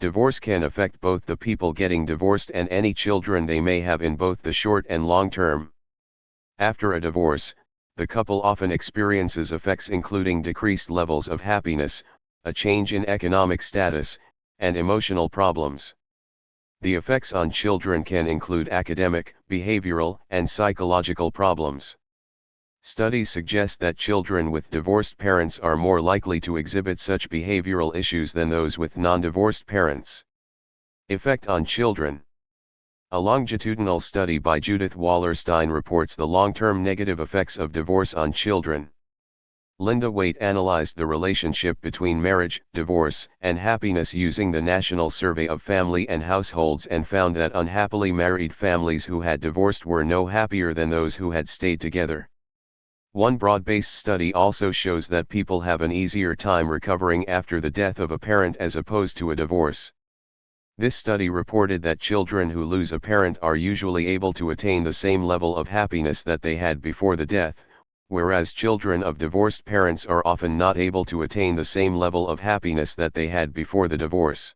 Divorce can affect both the people getting divorced and any children they may have in both the short and long term. After a divorce, the couple often experiences effects including decreased levels of happiness, a change in economic status, and emotional problems. The effects on children can include academic, behavioral, and psychological problems. Studies suggest that children with divorced parents are more likely to exhibit such behavioral issues than those with non-divorced parents. Effect on children. A longitudinal study by Judith Wallerstein reports the long-term negative effects of divorce on children. Linda Waite analyzed the relationship between marriage, divorce, and happiness using the National Survey of Family and Households and found that unhappily married families who had divorced were no happier than those who had stayed together. One broad-based study also shows that people have an easier time recovering after the death of a parent as opposed to a divorce. This study reported that children who lose a parent are usually able to attain the same level of happiness that they had before the death, whereas children of divorced parents are often not able to attain the same level of happiness that they had before the divorce.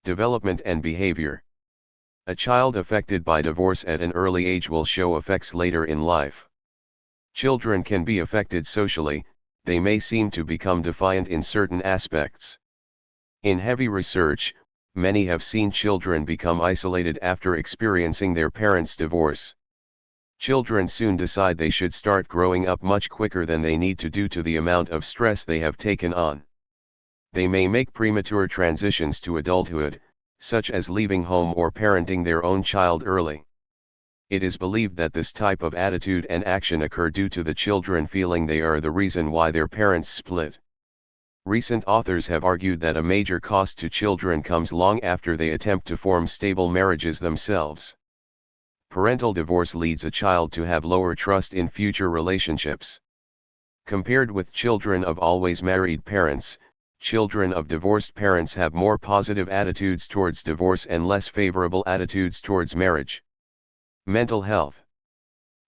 Development and behavior. A child affected by divorce at an early age will show effects later in life. Children can be affected socially, they may seem to become defiant in certain aspects. In heavy research, many have seen children become isolated after experiencing their parents' divorce. Children soon decide they should start growing up much quicker than they need to due to the amount of stress they have taken on. They may make premature transitions to adulthood, such as leaving home or parenting their own child early. It is believed that this type of attitude and action occur due to the children feeling they are the reason why their parents split. Recent authors have argued that a major cost to children comes long after they attempt to form stable marriages themselves. Parental divorce leads a child to have lower trust in future relationships. Compared with children of always married parents, children of divorced parents have more positive attitudes towards divorce and less favorable attitudes towards marriage. Mental health.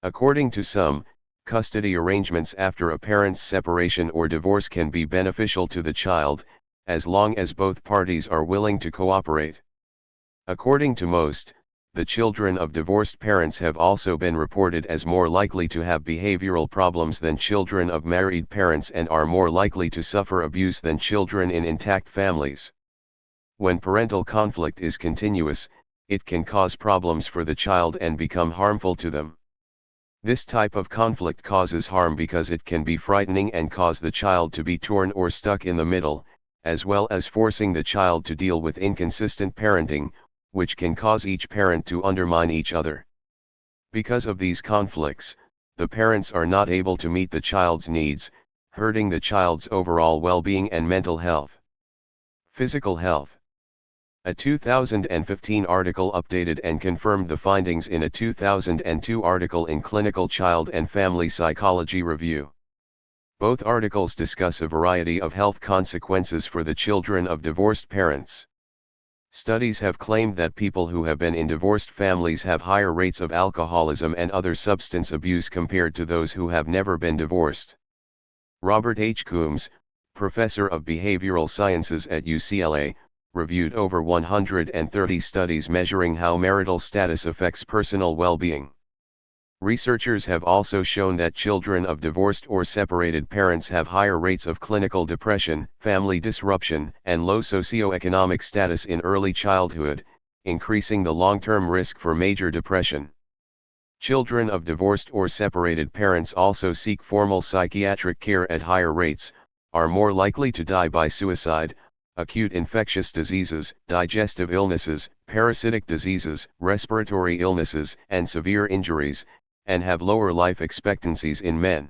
According to some, custody arrangements after a parent's separation or divorce can be beneficial to the child, as long as both parties are willing to cooperate. According to most, the children of divorced parents have also been reported as more likely to have behavioral problems than children of married parents and are more likely to suffer abuse than children in intact families. When parental conflict is continuous, it can cause problems for the child and become harmful to them. This type of conflict causes harm because it can be frightening and cause the child to be torn or stuck in the middle, as well as forcing the child to deal with inconsistent parenting, which can cause each parent to undermine each other. Because of these conflicts, the parents are not able to meet the child's needs, hurting the child's overall well-being and mental health. Physical health. A 2015 article updated and confirmed the findings in a 2002 article in Clinical Child and Family Psychology Review. Both articles discuss a variety of health consequences for the children of divorced parents. Studies have claimed that people who have been in divorced families have higher rates of alcoholism and other substance abuse compared to those who have never been divorced. Robert H. Coombs, professor of behavioral sciences at UCLA, reviewed over 130 studies measuring how marital status affects personal well-being. Researchers have also shown that children of divorced or separated parents have higher rates of clinical depression, family disruption, and low socioeconomic status in early childhood, increasing the long-term risk for major depression. Children of divorced or separated parents also seek formal psychiatric care at higher rates, are more likely to die by suicide, acute infectious diseases, digestive illnesses, parasitic diseases, respiratory illnesses, and severe injuries, and have lower life expectancies in men.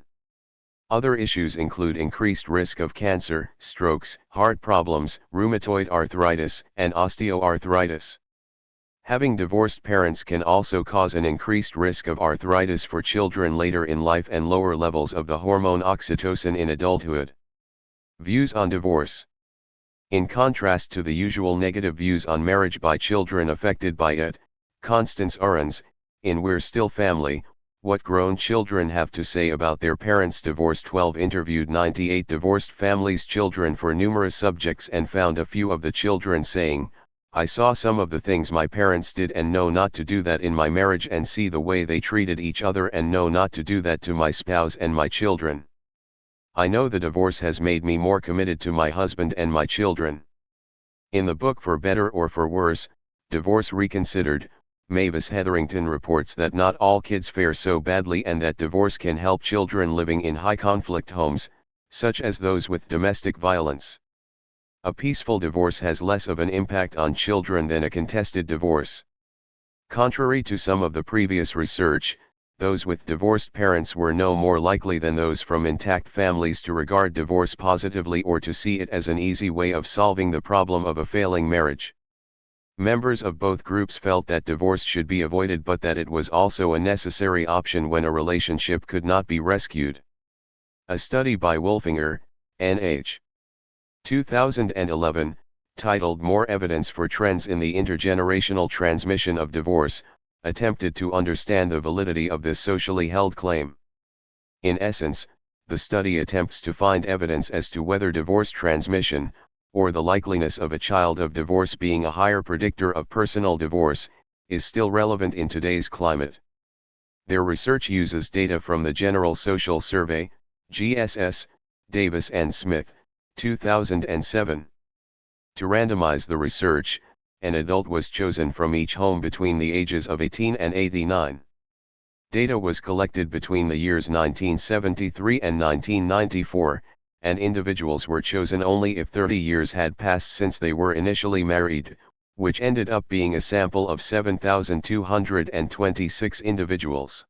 Other issues include increased risk of cancer, strokes, heart problems, rheumatoid arthritis, and osteoarthritis. Having divorced parents can also cause an increased risk of arthritis for children later in life and lower levels of the hormone oxytocin in adulthood. Views on divorce. In contrast to the usual negative views on marriage by children affected by it, Constance Arons, in We're Still Family, What grown children have to say about their parents' divorce. 12 interviewed 98 divorced families' children for numerous subjects and found a few of the children saying, "I saw some of the things my parents did and know not to do that in my marriage, and see the way they treated each other and know not to do that to my spouse and my children. I know the divorce has made me more committed to my husband and my children." In the book For Better or For Worse, Divorce Reconsidered, Mavis Hetherington reports that not all kids fare so badly and that divorce can help children living in high-conflict homes, such as those with domestic violence. A peaceful divorce has less of an impact on children than a contested divorce. Contrary to some of the previous research, those with divorced parents were no more likely than those from intact families to regard divorce positively or to see it as an easy way of solving the problem of a failing marriage. Members of both groups felt that divorce should be avoided, but that it was also a necessary option when a relationship could not be rescued. A study by Wolfinger, N.H. 2011, titled More Evidence for Trends in the Intergenerational Transmission of Divorce, attempted to understand the validity of this socially held claim. In essence, the study attempts to find evidence as to whether divorce transmission, or the likeliness of a child of divorce being a higher predictor of personal divorce, is still relevant in today's climate. Their research uses data from the General Social Survey, GSS, Davis and Smith, 2007. To randomize the research, an adult was chosen from each home between the ages of 18 and 89. Data was collected between the years 1973 and 1994, and individuals were chosen only if 30 years had passed since they were initially married, which ended up being a sample of 7,226 individuals.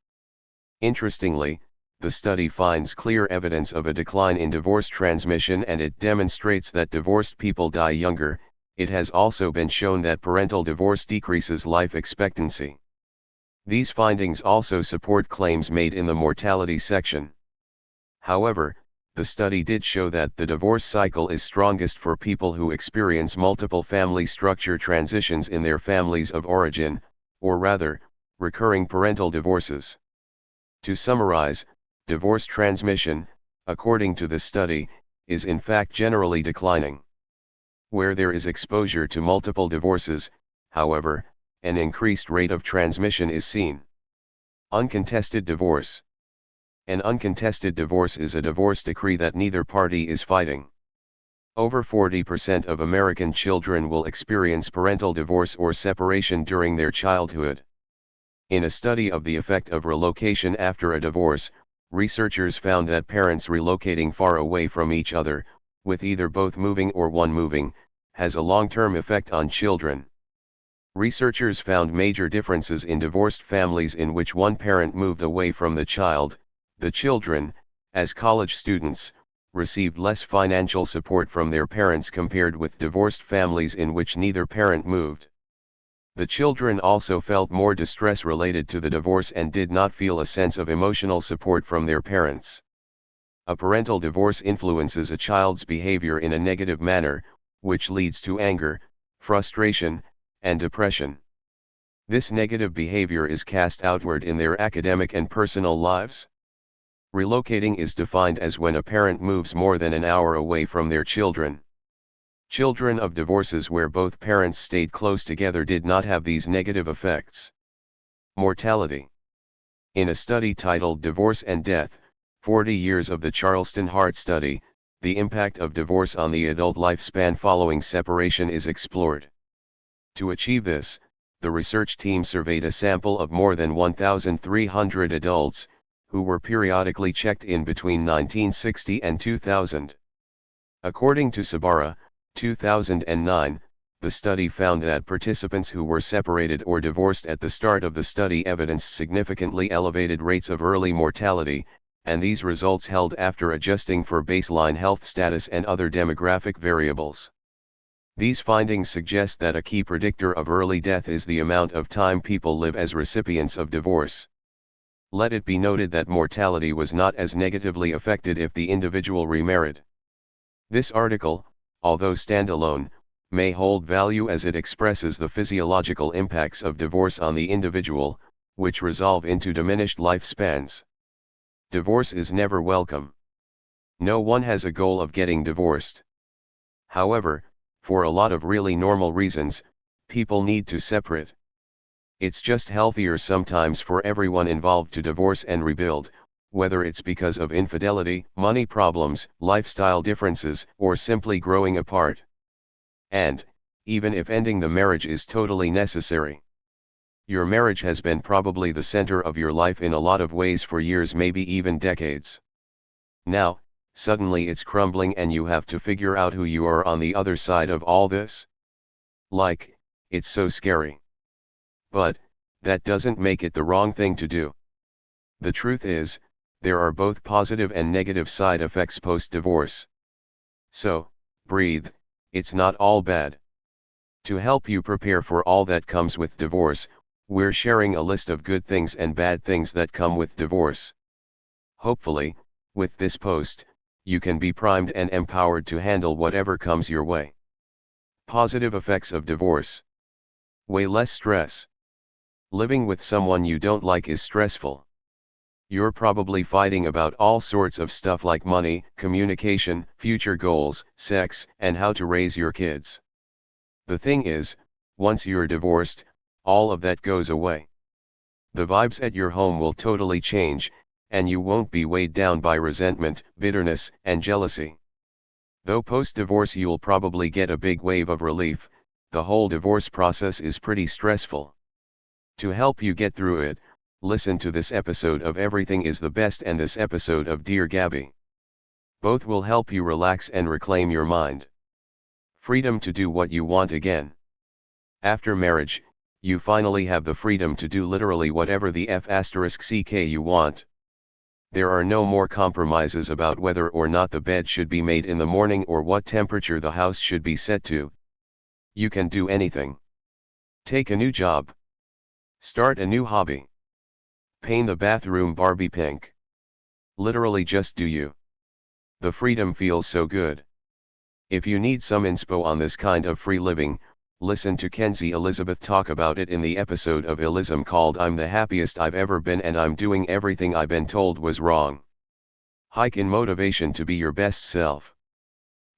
Interestingly, the study finds clear evidence of a decline in divorce transmission, and it demonstrates that divorced people die younger. It has also been shown that parental divorce decreases life expectancy. These findings also support claims made in the mortality section. However, the study did show that the divorce cycle is strongest for people who experience multiple family structure transitions in their families of origin, or rather, recurring parental divorces. To summarize, divorce transmission, according to the study, is in fact generally declining. Where there is exposure to multiple divorces, however, an increased rate of transmission is seen. Uncontested divorce. An uncontested divorce is a divorce decree that neither party is fighting. Over 40% of American children will experience parental divorce or separation during their childhood. In a study of the effect of relocation after a divorce, researchers found that parents relocating far away from each other, with either both moving or one moving, has a long-term effect on children. Researchers found major differences in divorced families in which one parent moved away from the children, as college students, received less financial support from their parents compared with divorced families in which neither parent moved. The children also felt more distress related to the divorce and did not feel a sense of emotional support from their parents. A parental divorce influences a child's behavior in a negative manner, which leads to anger, frustration, and depression. This negative behavior is cast outward in their academic and personal lives. Relocating is defined as when a parent moves more than an hour away from their children. Children of divorces where both parents stayed close together did not have these negative effects. Mortality. In a study titled Divorce and Death, 40 Years of the Charleston Heart Study, the impact of divorce on the adult lifespan following separation is explored. To achieve this, the research team surveyed a sample of more than 1,300 adults, who were periodically checked in between 1960 and 2000. According to Sabara, 2009, the study found that participants who were separated or divorced at the start of the study evidenced significantly elevated rates of early mortality, and these results held after adjusting for baseline health status and other demographic variables. These findings suggest that a key predictor of early death is the amount of time people live as recipients of divorce. Let it be noted that mortality was not as negatively affected if the individual remarried. This article, although standalone, may hold value as it expresses the physiological impacts of divorce on the individual, which resolve into diminished lifespans. Divorce is never welcome. No one has a goal of getting divorced. However, for a lot of really normal reasons, people need to separate. It's just healthier sometimes for everyone involved to divorce and rebuild, whether it's because of infidelity, money problems, lifestyle differences, or simply growing apart. And, even if ending the marriage is totally necessary, your marriage has been probably the center of your life in a lot of ways for years, maybe even decades. Now, suddenly it's crumbling and you have to figure out who you are on the other side of all this. Like, it's so scary. But, that doesn't make it the wrong thing to do. The truth is, there are both positive and negative side effects post-divorce. So, breathe, it's not all bad. To help you prepare for all that comes with divorce, we're sharing a list of good things and bad things that come with divorce. Hopefully, with this post, you can be primed and empowered to handle whatever comes your way. Positive effects of divorce. Way less stress. Living with someone you don't like is stressful. You're probably fighting about all sorts of stuff like money, communication, future goals, sex, and how to raise your kids. The thing is, once you're divorced, all of that goes away. The vibes at your home will totally change, and you won't be weighed down by resentment, bitterness, and jealousy. Though post-divorce you'll probably get a big wave of relief, the whole divorce process is pretty stressful. To help you get through it, listen to this episode of Everything is the Best and this episode of Dear Gabby. Both will help you relax and reclaim your mind. Freedom to do what you want again. After marriage, you finally have the freedom to do literally whatever the f***ck you want. There are no more compromises about whether or not the bed should be made in the morning or what temperature the house should be set to. You can do anything. Take a new job. Start a new hobby. Paint the bathroom Barbie pink. Literally just do you. The freedom feels so good. If you need some inspo on this kind of free living, listen to Kenzie Elizabeth talk about it in the episode of Elism called I'm the Happiest I've Ever Been and I'm Doing Everything I've Been Told Was Wrong. Hike in motivation to be your best self.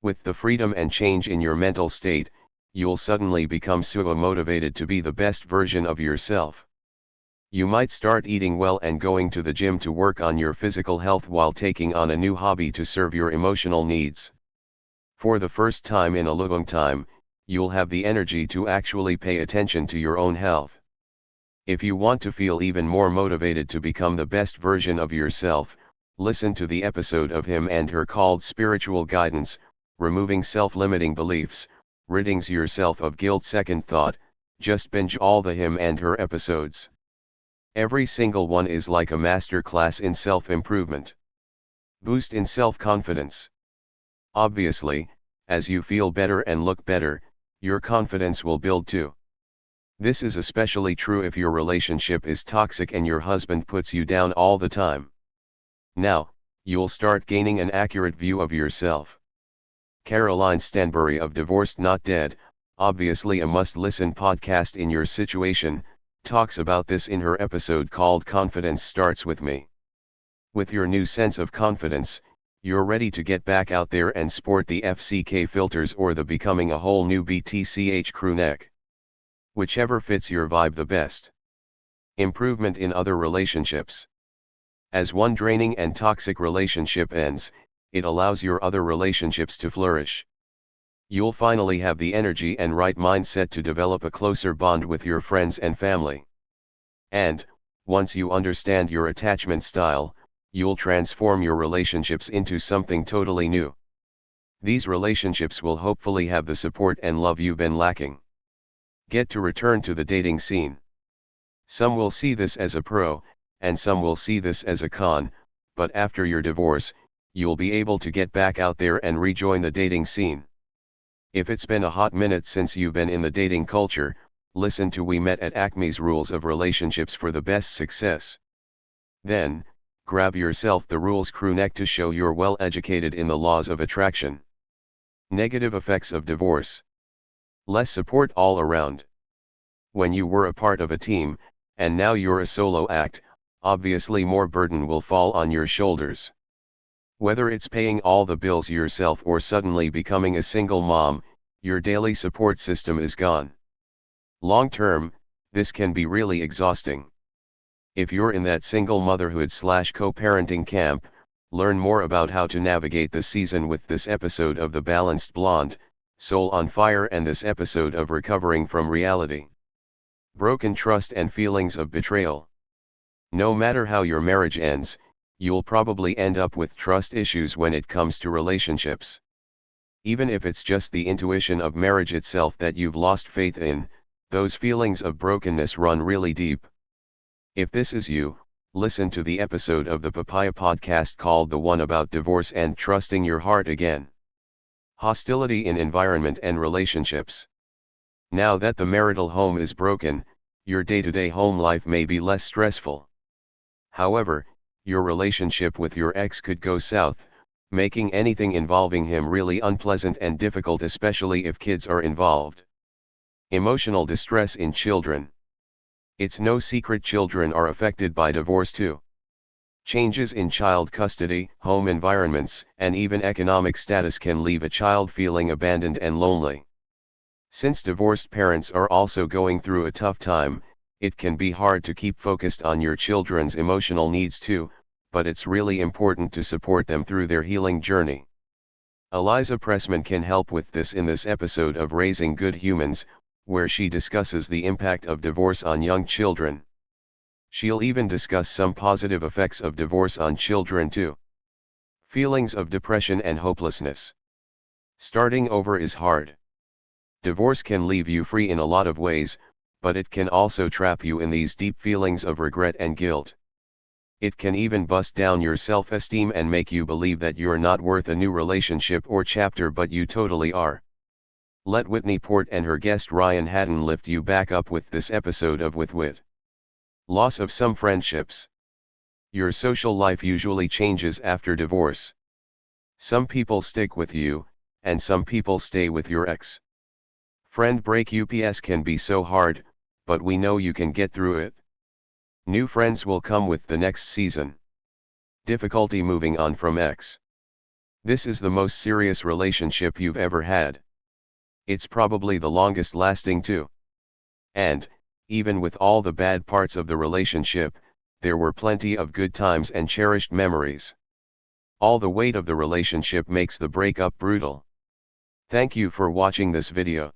With the freedom and change in your mental state, you'll suddenly become so motivated to be the best version of yourself. You might start eating well and going to the gym to work on your physical health while taking on a new hobby to serve your emotional needs. For the first time in a long time, you'll have the energy to actually pay attention to your own health. If you want to feel even more motivated to become the best version of yourself, listen to the episode of Him and Her called Spiritual Guidance, Removing Self-Limiting Beliefs, Ridding Yourself of Guilt. Second thought, just binge all the Him and Her episodes. Every single one is like a master class in self-improvement. Boost in self-confidence. Obviously, as you feel better and look better, your confidence will build too. This is especially true if your relationship is toxic and your husband puts you down all the time. Now, you'll start gaining an accurate view of yourself. Caroline Stanbury of Divorced Not Dead, obviously a must-listen podcast in your situation, talks about this in her episode called Confidence Starts With Me. With your new sense of confidence, you're ready to get back out there and sport the FCK filters or the becoming a whole new BTCH crew neck. Whichever fits your vibe the best. Improvement in other relationships. As one draining and toxic relationship ends, it allows your other relationships to flourish. You'll finally have the energy and right mindset to develop a closer bond with your friends and family. And, once you understand your attachment style, you'll transform your relationships into something totally new. These relationships will hopefully have the support and love you've been lacking. Get to return to the dating scene. Some will see this as a pro, and some will see this as a con, but after your divorce, you'll be able to get back out there and rejoin the dating scene. If it's been a hot minute since you've been in the dating culture, listen to We Met at Acme's Rules of Relationships for the best success. Then, grab yourself the Rules crew neck to show you're well educated in the laws of attraction. Negative effects of divorce. Less support all around. When you were a part of a team, and now you're a solo act, obviously more burden will fall on your shoulders. Whether it's paying all the bills yourself or suddenly becoming a single mom, your daily support system is gone. Long term, this can be really exhausting. If you're in that single motherhood/co-parenting camp, learn more about how to navigate the season with this episode of The Balanced Blonde, Soul on Fire, and this episode of Recovering from Reality. Broken trust and feelings of betrayal. No matter how your marriage ends, you'll probably end up with trust issues when it comes to relationships. Even if it's just the intuition of marriage itself that you've lost faith in, those feelings of brokenness run really deep. If this is you, listen to the episode of the Papaya podcast called The One About Divorce and Trusting Your Heart Again. Hostility in environment and relationships. Now that the marital home is broken, your day-to-day home life may be less stressful. However, your relationship with your ex could go south, making anything involving him really unpleasant and difficult, especially if kids are involved. Emotional distress in children. It's no secret children are affected by divorce too. Changes in child custody, home environments, and even economic status can leave a child feeling abandoned and lonely. Since divorced parents are also going through a tough time, it can be hard to keep focused on your children's emotional needs too, but it's really important to support them through their healing journey. Eliza Pressman can help with this in this episode of Raising Good Humans, where she discusses the impact of divorce on young children. She'll even discuss some positive effects of divorce on children too. Feelings of depression and hopelessness. Starting over is hard. Divorce can leave you free in a lot of ways, but it can also trap you in these deep feelings of regret and guilt. It can even bust down your self-esteem and make you believe that you're not worth a new relationship or chapter, but you totally are. Let Whitney Port and her guest Ryan Haddon lift you back up with this episode of With Wit. Loss of some friendships. Your social life usually changes after divorce. Some people stick with you, and some people stay with your ex. Friend break ups can be so hard, but we know you can get through it. New friends will come with the next season. Difficulty moving on from ex. This is the most serious relationship you've ever had. It's probably the longest lasting too. And, even with all the bad parts of the relationship, there were plenty of good times and cherished memories. All the weight of the relationship makes the breakup brutal. Thank you for watching this video.